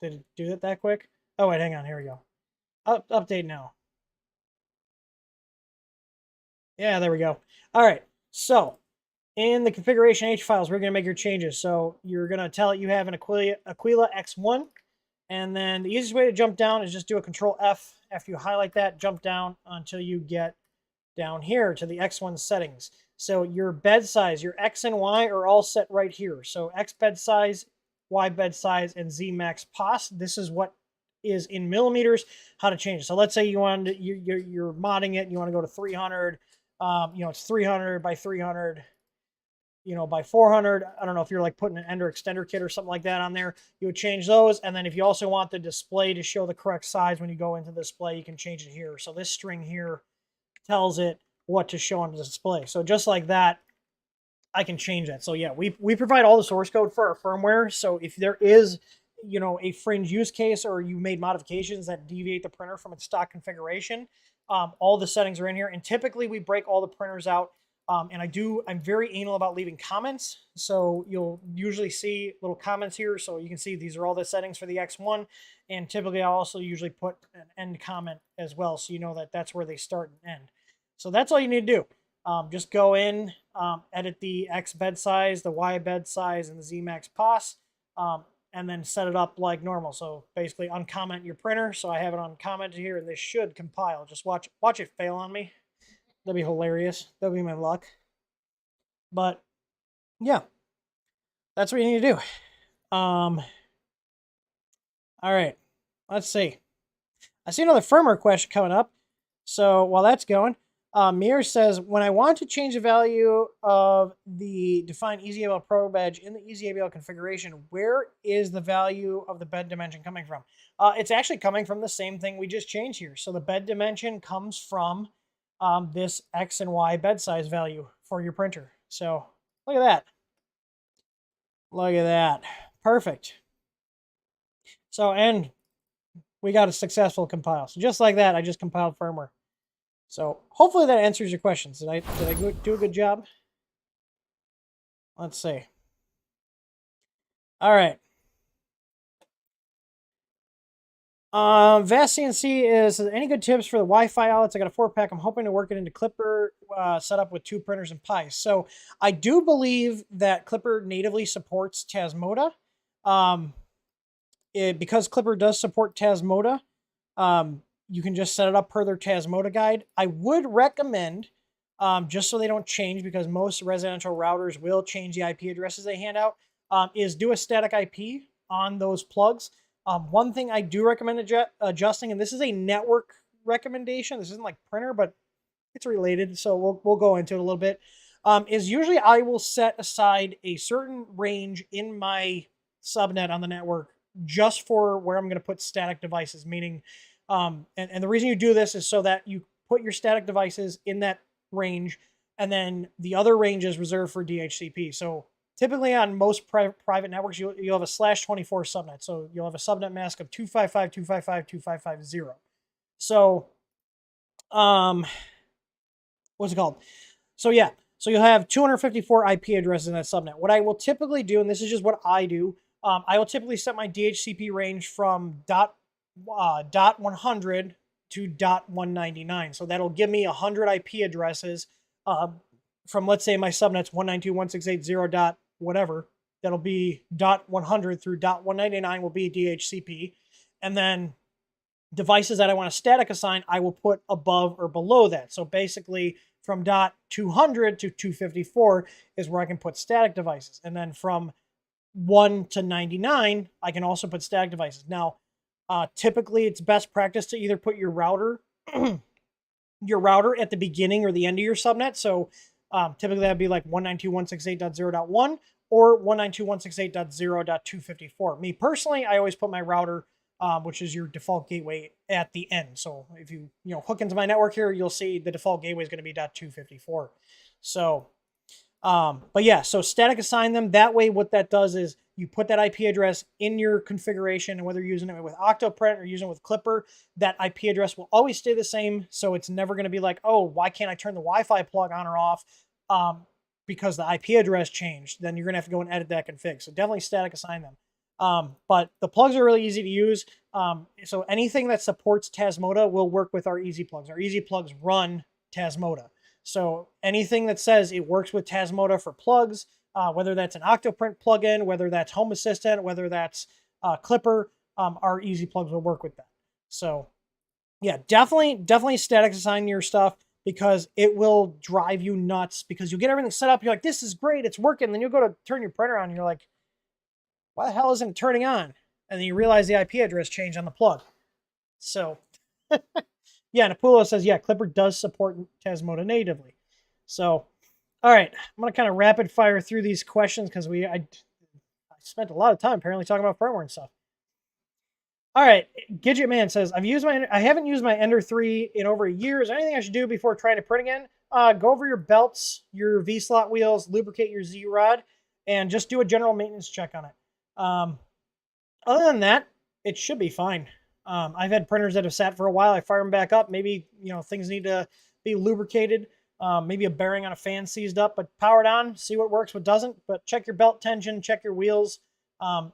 Did it do it that quick? Oh, wait, hang on. Here we go. Update now. Yeah, there we go. All right. So in the configuration H files, we're going to make your changes. So you're going to tell it you have an Aquila X1. And then the easiest way to jump down is just do a Control F. After you highlight that, jump down until you get down here to the X1 settings. So your bed size, your X and Y are all set right here. So X bed size, Y bed size, and Z max POS. This is what is in millimeters, how to change it. So let's say you're modding it, and you want to go to 300. It's 300 by 300, by 400. I don't know if you're like putting an Ender extender kit or something like that on there. You would change those. And then if you also want the display to show the correct size when you go into the display, you can change it here. So this string here tells it what to show on the display. So just like that, I can change that. So yeah, we provide all the source code for our firmware. So if there is, a fringe use case or you made modifications that deviate the printer from its stock configuration, all the settings are in here. And typically we break all the printers out. And I'm very anal about leaving comments. So you'll usually see little comments here. So you can see these are all the settings for the X1. And typically I'll also usually put an end comment as well. So you know that that's where they start and end. So that's all you need to do. Just go in, edit the X bed size, the Y bed size, and the Z max POS, and then set it up like normal. So basically uncomment your printer. So I have it uncommented here, and this should compile. Just watch it fail on me. That'd be hilarious. That'd be my luck. But yeah, that's what you need to do. All right, let's see. I see another firmware question coming up. So while that's going, Mir says, when I want to change the value of the defined EasyABL probe edge in the EasyABL configuration, where is the value of the bed dimension coming from? It's actually coming from the same thing we just changed here. So the bed dimension comes from this X and Y bed size value for your printer. So look at that. Look at that. Perfect. So, and we got a successful compile. So just like that, I just compiled firmware. So hopefully that answers your questions. Did I do a good job? Let's see. All right. Vast CNC is any good tips for the Wi-Fi outlets? I got a 4-pack. I'm hoping to work it into Clipper setup with 2 printers and Pi. So I do believe that Clipper natively supports Tasmota. Because Clipper does support Tasmota, you can just set it up per their Tasmota guide. I would recommend, just so they don't change, because most residential routers will change the IP addresses they hand out, is do a static IP on those plugs. One thing I do recommend adjusting, and this is a network recommendation, this isn't like printer, but it's related, so we'll go into it a little bit, is usually I will set aside a certain range in my subnet on the network just for where I'm going to put static devices, meaning, and the reason you do this is so that you put your static devices in that range, and then the other range is reserved for DHCP. So typically on most private networks, you'll have a /24 subnet. So you'll have a subnet mask of 255.255.255.0. So, what's it called? So yeah, so you'll have 254 IP addresses in that subnet. What I will typically do, and this is just what I do, I will typically set my DHCP range from .100 to .199. So that'll give me 100 IP addresses from, let's say, my subnet's 192.168.0. whatever. That'll be .100 through .199 will be DHCP. And then devices that I want to static assign, I will put above or below that. So basically from .200 to 254 is where I can put static devices. And then from 1 to 99, I can also put static devices. Now, typically it's best practice to either put your router at the beginning or the end of your subnet. So typically that'd be like 192.168.0.1 or 192.168.0.254. Me personally, I always put my router, which is your default gateway, at the end. So if you hook into my network here, you'll see the default gateway is going to be .254. So, but yeah, so static assign them. That way, what that does is you put that IP address in your configuration, and whether you're using it with Octoprint or using it with Clipper, that IP address will always stay the same. So it's never going to be like, oh, why can't I turn the Wi-Fi plug on or off? Because the IP address changed. Then you're going to have to go and edit that config. So definitely static assign them. But the plugs are really easy to use. So anything that supports Tasmota will work with our easy plugs. Our easy plugs run Tasmota. So anything that says it works with Tasmota for plugs, whether that's an Octoprint plugin, whether that's Home Assistant, whether that's Clipper, our easy plugs will work with that. So yeah, definitely static assign your stuff, because it will drive you nuts, because you'll get everything set up. You're like, this is great, it's working. Then you'll go to turn your printer on and you're like, why the hell isn't it turning on? And then you realize the IP address changed on the plug. So yeah, Napulo says, yeah, Clipper does support Tasmota natively. So, all right, I'm going to kind of rapid fire through these questions, because I spent a lot of time apparently talking about firmware and stuff. All right, Gidget Man says, I haven't used my Ender 3 in over a year. Is there anything I should do before trying to print again? Go over your belts, your V-slot wheels, lubricate your Z-rod, and just do a general maintenance check on it. Other than that, it should be fine. I've had printers that have sat for a while. I fire them back up. Maybe things need to be lubricated. Maybe a bearing on a fan seized up, but power it on, see what works, what doesn't. But check your belt tension, check your wheels,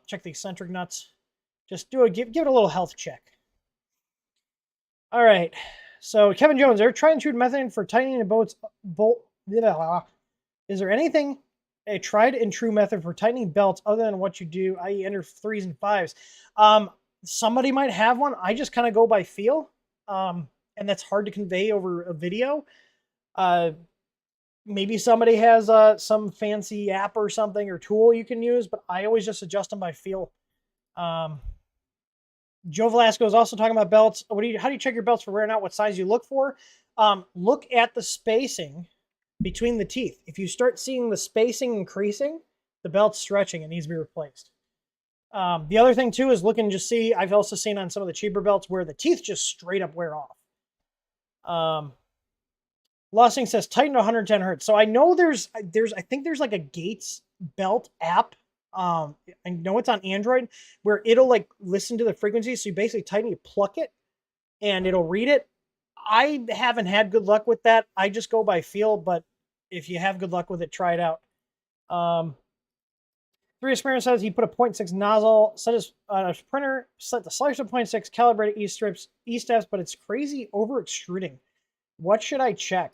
check the eccentric nuts. Just give it a little health check. All right. So Kevin Jones, are tried and true method for tightening a bolt? Is there anything a tried and true method for tightening belts other than what you do, i.e. Ender 3s and 5s? Somebody might have one. I just kind of go by feel, and that's hard to convey over a video. Maybe somebody has some fancy app or something or tool you can use, but I always just adjust them by feel. Joe Velasco is also talking about belts. How do you check your belts for wearing out? What size you look for? Look at the spacing between the teeth. If you start seeing the spacing increasing, the belt's stretching and needs to be replaced. The other thing too is see. I've also seen on some of the cheaper belts where the teeth just straight up wear off. Lossing says tighten to 110 hertz. So I know I think there's like a Gates belt app. I know it's on Android where it'll like listen to the frequency. So you basically tighten, you pluck it, and it'll read it. I haven't had good luck with that. I just go by feel, but if you have good luck with it, try it out. 3 Experiment says he put a 0.6 nozzle, set his printer, set the slicer to 0.6, calibrated E-steps, but it's crazy over extruding. What should I check?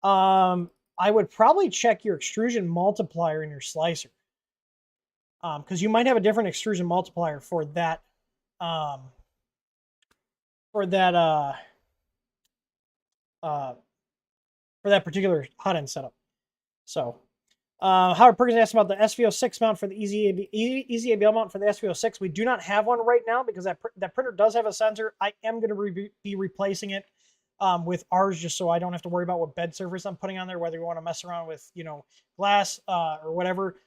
I would probably check your extrusion multiplier in your slicer. Because you might have a different extrusion multiplier for that particular hot end setup. So Howard Perkins asked about the SVO6 mount for the Easy ABL mount for the SVO6. We do not have one right now because that printer does have a sensor. I am going to be replacing it with ours just so I don't have to worry about what bed surface I'm putting on there, whether you want to mess around with, glass or whatever.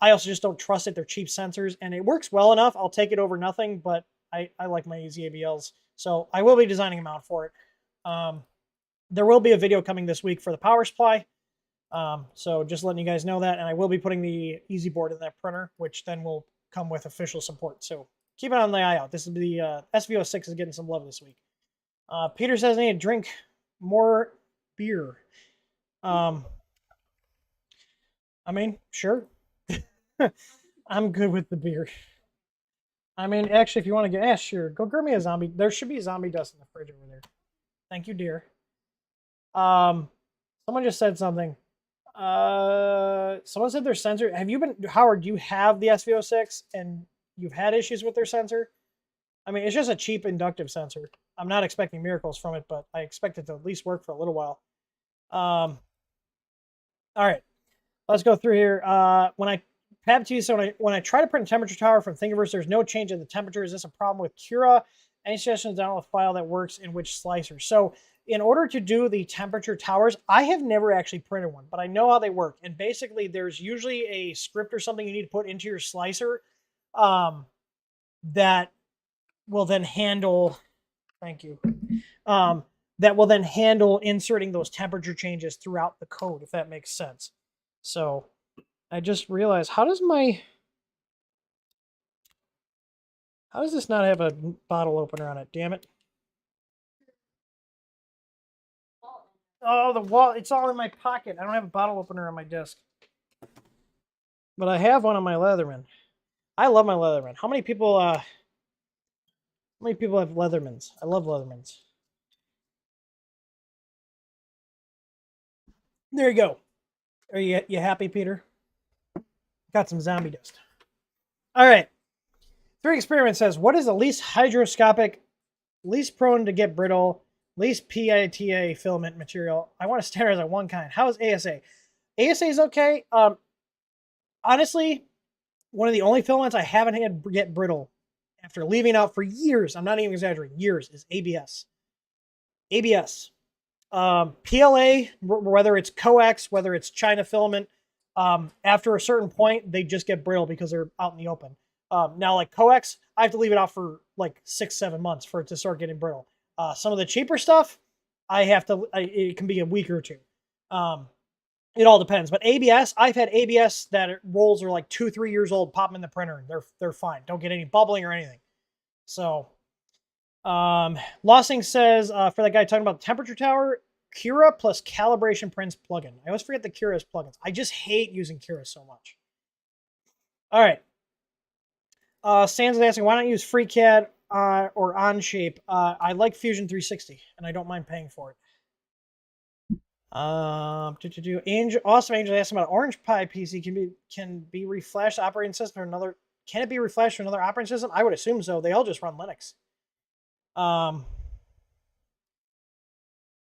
I also just don't trust it. They're cheap sensors, and it works well enough. I'll take it over nothing, but I like my Easy ABLs. So I will be designing a mount for it. There will be a video coming this week for the power supply. So just letting you guys know that, and I will be putting the Easy board in that printer, which then will come with official support. So keep it on the eye out. This is the SVO6 is getting some love this week. Peter says I need to drink more beer. I mean, sure. I'm good with the beer. I mean, actually, if you want to get, sure, go grab me a zombie. There should be zombie dust in the fridge over there. Thank you, dear. Someone just said something. Someone said their sensor. Howard, you have the SVO6 and you've had issues with their sensor? I mean, it's just a cheap inductive sensor. I'm not expecting miracles from it, but I expect it to at least work for a little while. All right, let's go through here. When I try to print a temperature tower from Thingiverse, there's no change in the temperature. Is this a problem with Cura? Any suggestions down the file that works in which slicer? So in order to do the temperature towers, I have never actually printed one, but I know how they work. And basically, there's usually a script or something you need to put into your slicer that will then handle. Thank you. That will then handle inserting those temperature changes throughout the code, if that makes sense. So I just realized, how does this not have a bottle opener on it? Damn it. Oh, the wall, it's all in my pocket. I don't have a bottle opener on my desk. But I have one on my Leatherman. I love my Leatherman. How many people have Leathermans? I love Leathermans. There you go. Are you happy, Peter? Got some zombie dust. All right. 3 Experiment says, what is the least hydroscopic, least prone to get brittle, least PITA filament material? I want to standardize on one kind. How is ASA? ASA is okay. Honestly, one of the only filaments I haven't had get brittle after leaving out for years, I'm not even exaggerating, years, is ABS. ABS. PLA, whether it's coax, whether it's China filament, after a certain point, they just get brittle because they're out in the open. Now, like coax, I have to leave it out for like 6-7 months for it to start getting brittle. Some of the cheaper stuff, it can be a week or two. It all depends. But ABS, I've had ABS that rolls are like 2-3 years old. Pop them in the printer, and they're fine. Don't get any bubbling or anything. So, Lossing says for that guy talking about the temperature tower, Cura plus calibration prints plugin. I always forget the Cura's plugins. I just hate using Cura so much. All right. Stan's asking, why not use FreeCAD or Onshape? I like Fusion 360, and I don't mind paying for it. Awesome Angel asking about Orange Pi PC can be reflashed operating system or another. Can it be reflashed to another operating system? I would assume so. They all just run Linux.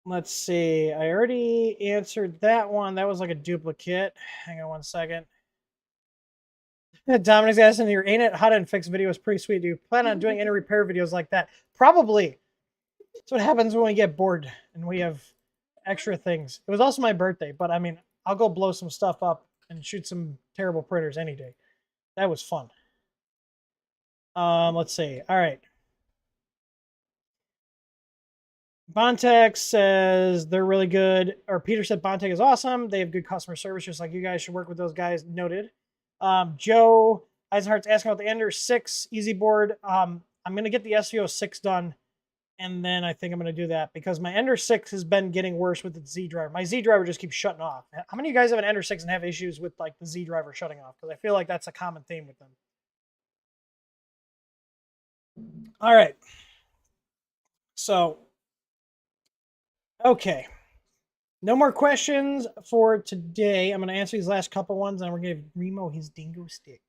Let's see. I already answered that one. That was like a duplicate. Hang on one second. Dominic's asking, your Ain't It Hot and Fix video is pretty sweet. Do you plan on doing any repair videos like that? Probably. That's what happens when we get bored and we have extra things. It was also my birthday, but I mean, I'll go blow some stuff up and shoot some terrible printers any day. That was fun. Let's see. All right. Bontek says they're really good. Or Peter said Bontek is awesome. They have good customer service, just like you guys should work with those guys. Noted. Joe Eisenhardt's asking about the Ender 6 Easy Board. I'm going to get the SVO 6 done, and then I think I'm going to do that because my Ender 6 has been getting worse with its Z driver. My Z driver just keeps shutting off. How many of you guys have an Ender 6 and have issues with like the Z driver shutting off? Because I feel like that's a common theme with them. All right. So, okay. No more questions for today. I'm going to answer these last couple ones, and we're going to give Remo his dingo stick.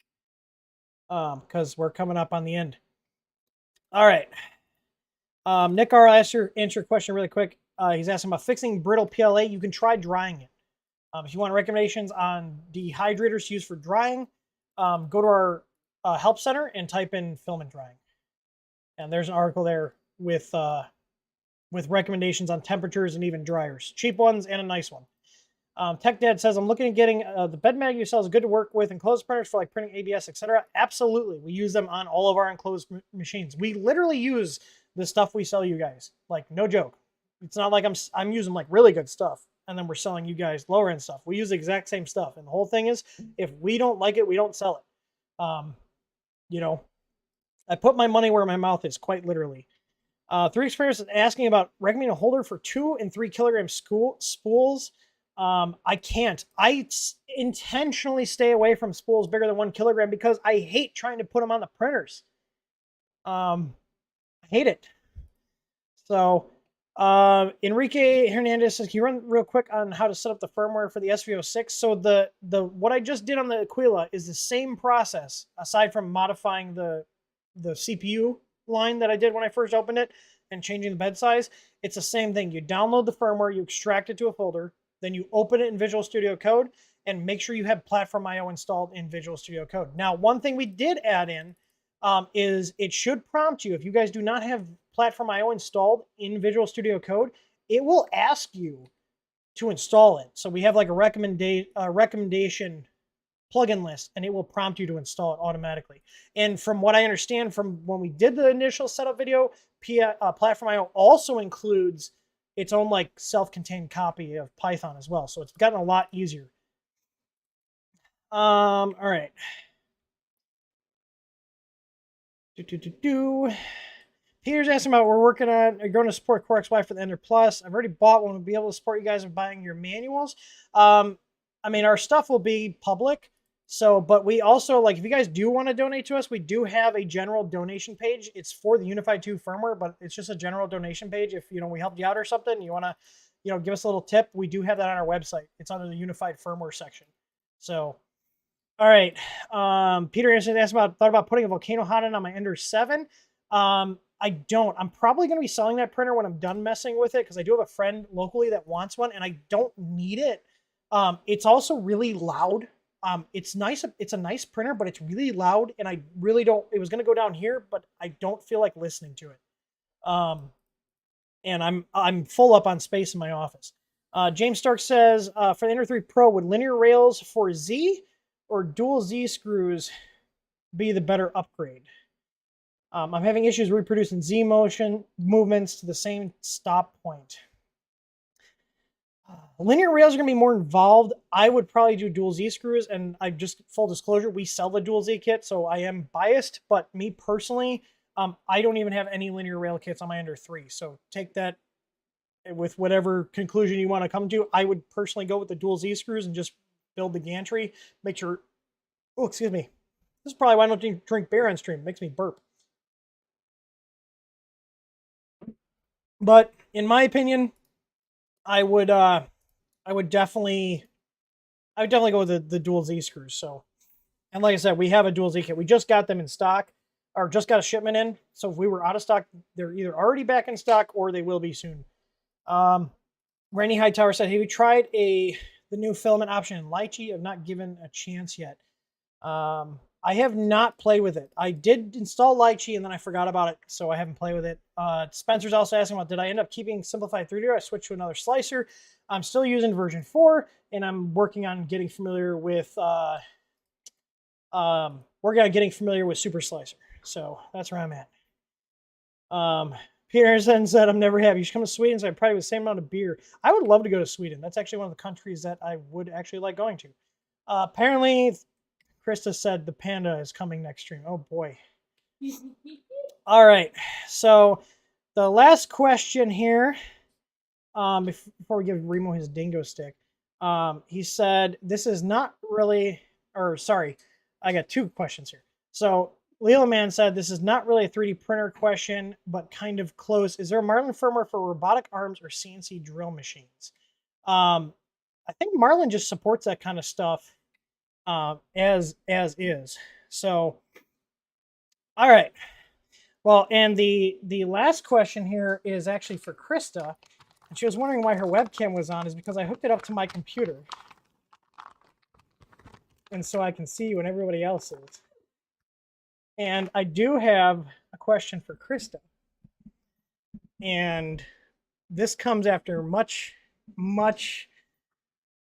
Because we're coming up on the end. All right. Nick R. answer your question really quick. He's asking about fixing brittle PLA. You can try drying it. If you want recommendations on dehydrators to use for drying, go to our help center and type in filament drying. And there's an article there with recommendations on temperatures and even dryers. Cheap ones and a nice one. Tech Dad says, I'm looking at getting the bed mag you sell is good to work with enclosed printers for like printing ABS, etc. Absolutely. We use them on all of our enclosed machines. We literally use the stuff we sell you guys. Like, no joke. It's not like I'm using like really good stuff and then we're selling you guys lower end stuff. We use the exact same stuff. And the whole thing is, if we don't like it, we don't sell it. You know, I put my money where my mouth is, quite literally. 3 Experience is asking about recommending a holder for 2 and 3 kilogram spools. I can't. I intentionally stay away from spools bigger than 1 kilogram because I hate trying to put them on the printers. I hate it. So, Enrique Hernandez says, can you run real quick on how to set up the firmware for the SVO6? So the what I just did on the Aquila is the same process, aside from modifying the CPU line that I did when I first opened it and changing the bed size. It's the same thing. You download the firmware, you extract it to a folder, then you open it in Visual Studio Code and make sure you have Platform IO installed in Visual Studio Code. Now, one thing we did add in is it should prompt you, if you guys do not have Platform IO installed in Visual Studio Code, it will ask you to install it. So we have like a recommendation plugin list, and it will prompt you to install it automatically. And from what I understand from when we did the initial setup video, Platform IO also includes its own like self-contained copy of Python as well. So it's gotten a lot easier. All right. Peter's asking about we're working on going to support Core XY for the Ender Plus. I've already bought one. We'll be able to support you guys in buying your manuals. I mean, our stuff will be public. So, but we also, like, if you guys do want to donate to us, we do have a general donation page. It's for the Unified 2 firmware, but it's just a general donation page. If, you know, we helped you out or something, you want to, you know, give us a little tip, we do have that on our website. It's under the Unified firmware section. So, all right. Peter Anderson asked thought about putting a Volcano hot end on my Ender 7. I don't. I'm probably going to be selling that printer when I'm done messing with it because I do have a friend locally that wants one and I don't need it. It's also really loud. It's nice. It's a nice printer, but it's really loud and I really don't, it was going to go down here, but I don't feel like listening to it. And I'm full up on space in my office. James Stark says, for the Ender 3 Pro, would linear rails for Z or dual Z screws be the better upgrade? I'm having issues reproducing Z motion movements to the same stop point. Linear rails are going to be more involved. I would probably do dual Z screws, and I just, full disclosure, we sell the dual Z kit, so I am biased, but me personally, I don't even have any linear rail kits on my Ender 3, so take that with whatever conclusion you want to come to. I would personally go with the dual Z screws and just build the gantry. Make sure, oh, excuse me. This is probably why I don't drink beer on stream. It makes me burp. But in my opinion, I would definitely go with the dual Z screws. So, and like I said, we have a dual Z kit. We just got them in stock, or just got a shipment in. So if we were out of stock, they're either already back in stock or they will be soon. Randy Hightower said, "Have you tried the new filament option in Lychee? I've not given a chance yet." I have not played with it. I did install Lychee and then I forgot about it, so I haven't played with it. Spencer's also asking about, did I end up keeping Simplified 3D or I switched to another slicer? I'm still using version 4, and I'm working on getting familiar with Super Slicer. So that's where I'm at. Peterson said, I'm never happy. You should come to Sweden, so I probably with the same amount of beer. I would love to go to Sweden. That's actually one of the countries that I would actually like going to. Apparently, Krista said the panda is coming next stream. Oh boy. All right. So the last question here, before we give Remo his dingo stick, he said, this is not really, or sorry, I got two questions here. So Leela Man said, this is not really a 3D printer question, but kind of close. Is there a Marlin firmware for robotic arms or CNC drill machines? I think Marlin just supports that kind of stuff as is. So, all right. Well, and the last question here is actually for Krista. And she was wondering why her webcam was on, is because I hooked it up to my computer. And so I can see you and everybody else is. And I do have a question for Krista. And this comes after much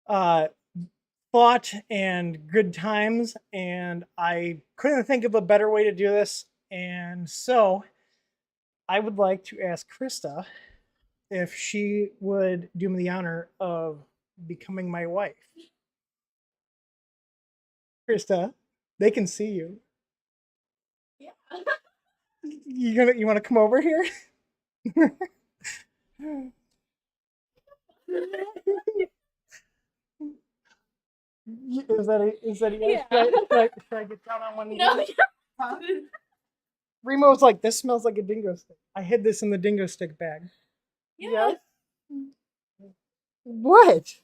thought and good times, and I couldn't think of a better way to do this. And so I would like to ask Krista if she would do me the honor of becoming my wife. Krista, they can see you. Yeah. You want to come over here? Is that a yes? Yeah. Should I get down on one knee? No. Huh? Remo's like, this smells like a dingo stick. I hid this in the dingo stick bag. Yes. What?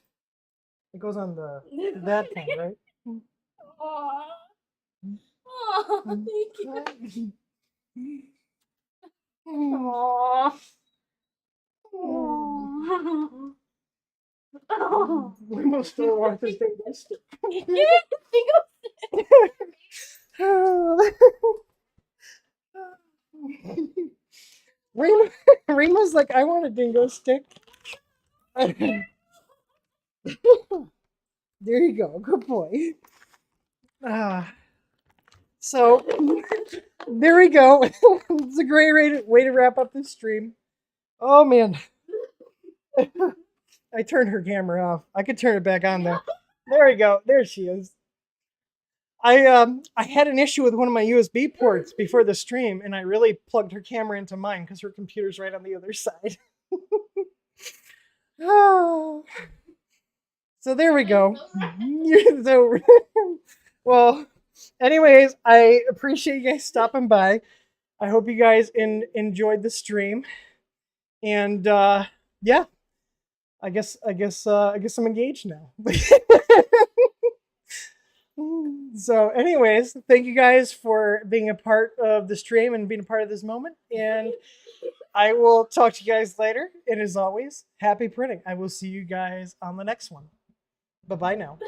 It goes on that thing, right? Aww. Aww, thank you. Aww. Aww. Oh. Remo still wants this dingo stick. Remo's like, I want a dingo stick. There you go. Good boy. So there we go. It's a great way to wrap up this stream. Oh man. I turned her camera off. I could turn it back on though. There we go. There she is. I had an issue with one of my USB ports before the stream, and I really plugged her camera into mine because her computer's right on the other side. Oh. So there we go. So, well, anyways, I appreciate you guys stopping by. I hope you guys enjoyed the stream, and yeah, I guess I'm engaged now. So anyways, thank you guys for being a part of the stream and being a part of this moment, and I will talk to you guys later. And as always, happy printing. I will see you guys on the next one. Bye-bye now.